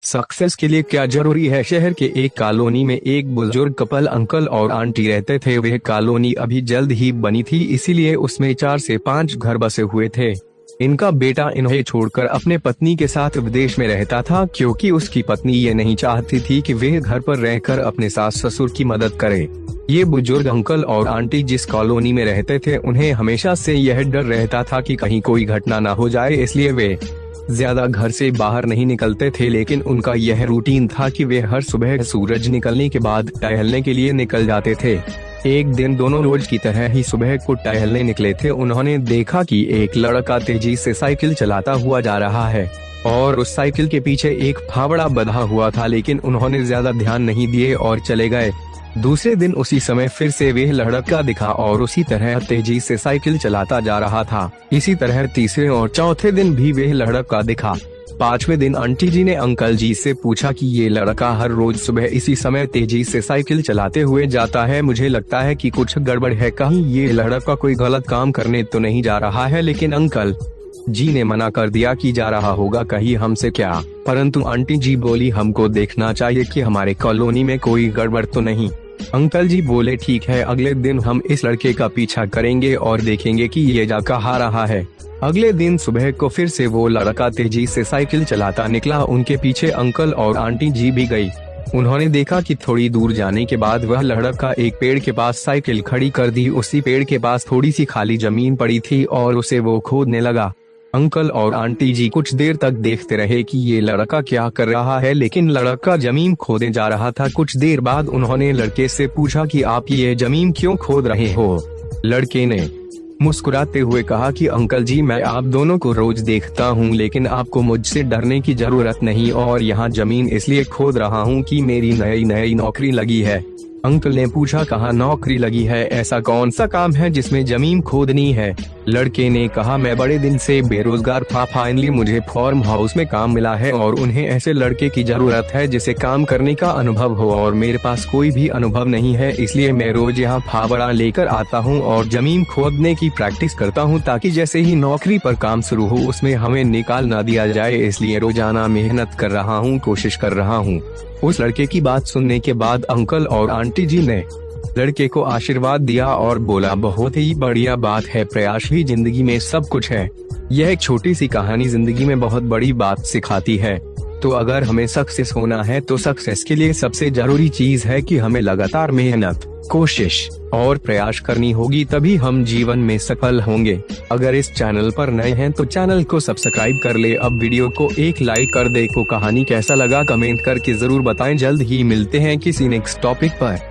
Success के लिए क्या जरूरी है। शहर के एक कॉलोनी में एक बुजुर्ग कपल अंकल और आंटी रहते थे। वह कॉलोनी अभी जल्द ही बनी थी, इसीलिए उसमें 4 से 5 घर बसे हुए थे। इनका बेटा इन्हें छोड़कर अपने पत्नी के साथ विदेश में रहता था, क्योंकि उसकी पत्नी ये नहीं चाहती थी कि वह घर पर रहकर अपने सास ससुर की मदद करे। ये बुजुर्ग अंकल और आंटी जिस कॉलोनी में रहते थे, उन्हें हमेशा से यह डर रहता था कि कहीं कोई घटना न हो जाए, इसलिए वे ज्यादा घर से बाहर नहीं निकलते थे। लेकिन उनका यह रूटीन था कि वे हर सुबह सूरज निकलने के बाद टहलने के लिए निकल जाते थे। एक दिन दोनों रोज की तरह ही सुबह को टहलने निकले थे। उन्होंने देखा कि एक लड़का तेजी से साइकिल चलाता हुआ जा रहा है और उस साइकिल के पीछे एक फावड़ा बंधा हुआ था, लेकिन उन्होंने ज्यादा ध्यान नहीं दिए और चले गए। दूसरे दिन उसी समय फिर से वह लड़का दिखा और उसी तरह तेजी से साइकिल चलाता जा रहा था। इसी तरह तीसरे और चौथे दिन भी वह लड़का दिखा। 5वें दिन आंटी जी ने अंकल जी से पूछा कि ये लड़का हर रोज सुबह इसी समय तेजी से साइकिल चलाते हुए जाता है, मुझे लगता है कि कुछ गड़बड़ है, कहीं ये लड़का कोई गलत काम करने तो नहीं जा रहा है। लेकिन अंकल जी ने मना कर दिया कि जा रहा होगा, कहीं हमसे क्या। परंतु आंटी जी बोली, हमको देखना चाहिए कि हमारे कॉलोनी में कोई गड़बड़ तो नहीं। अंकल जी बोले, ठीक है, अगले दिन हम इस लड़के का पीछा करेंगे और देखेंगे कि ये जा कहाँ रहा है। अगले दिन सुबह को फिर से वो लड़का तेजी से साइकिल चलाता निकला। उनके पीछे अंकल और आंटी जी भी गई। उन्होंने देखा कि थोड़ी दूर जाने के बाद वह लड़का एक पेड़ के पास साइकिल खड़ी कर दी। उसी पेड़ के पास थोड़ी सी खाली जमीन पड़ी थी और उसे वो खोदने लगा। अंकल और आंटी जी कुछ देर तक देखते रहे कि ये लड़का क्या कर रहा है, लेकिन लड़का जमीन खोदे जा रहा था। कुछ देर बाद उन्होंने लड़के से पूछा कि आप ये जमीन क्यों खोद रहे हो। लड़के ने मुस्कुराते हुए कहा कि अंकल जी, मैं आप दोनों को रोज देखता हूँ, लेकिन आपको मुझसे डरने की जरूरत नहीं, और यहाँ जमीन इसलिए खोद रहा हूँ कि मेरी नई नौकरी लगी है। अंकल ने पूछा, कहाँ नौकरी लगी है, ऐसा कौन सा काम है जिसमें जमीन खोदनी है। लड़के ने कहा, मैं बड़े दिन से बेरोजगार था, फाइनली मुझे फार्म हाउस में काम मिला है और उन्हें ऐसे लड़के की जरूरत है जिसे काम करने का अनुभव हो, और मेरे पास कोई भी अनुभव नहीं है, इसलिए मैं रोज यहाँ फावड़ा लेकर आता हूँ और जमीन खोदने की प्रैक्टिस करता हूँ, ताकि जैसे ही नौकरी पर काम शुरू हो उसमें हमें निकाल ना दिया जाए। इसलिए रोजाना मेहनत कर रहा हूँ, कोशिश कर रहा हूँ। उस लड़के की बात सुनने के बाद अंकल और आंटी जी ने लड़के को आशीर्वाद दिया और बोला, बहुत ही बढ़िया बात है, प्रयास ही जिंदगी में सब कुछ है। यह एक छोटी सी कहानी जिंदगी में बहुत बड़ी बात सिखाती है। तो अगर हमें सक्सेस होना है तो सक्सेस के लिए सबसे जरूरी चीज है कि हमें लगातार मेहनत, कोशिश और प्रयास करनी होगी, तभी हम जीवन में सफल होंगे। अगर इस चैनल पर नए हैं तो चैनल को सब्सक्राइब कर ले। अब वीडियो को एक लाइक कर दे। को कहानी कैसा लगा कमेंट करके जरूर बताएं। जल्द ही मिलते हैं किसी नेक्स्ट टॉपिक पर।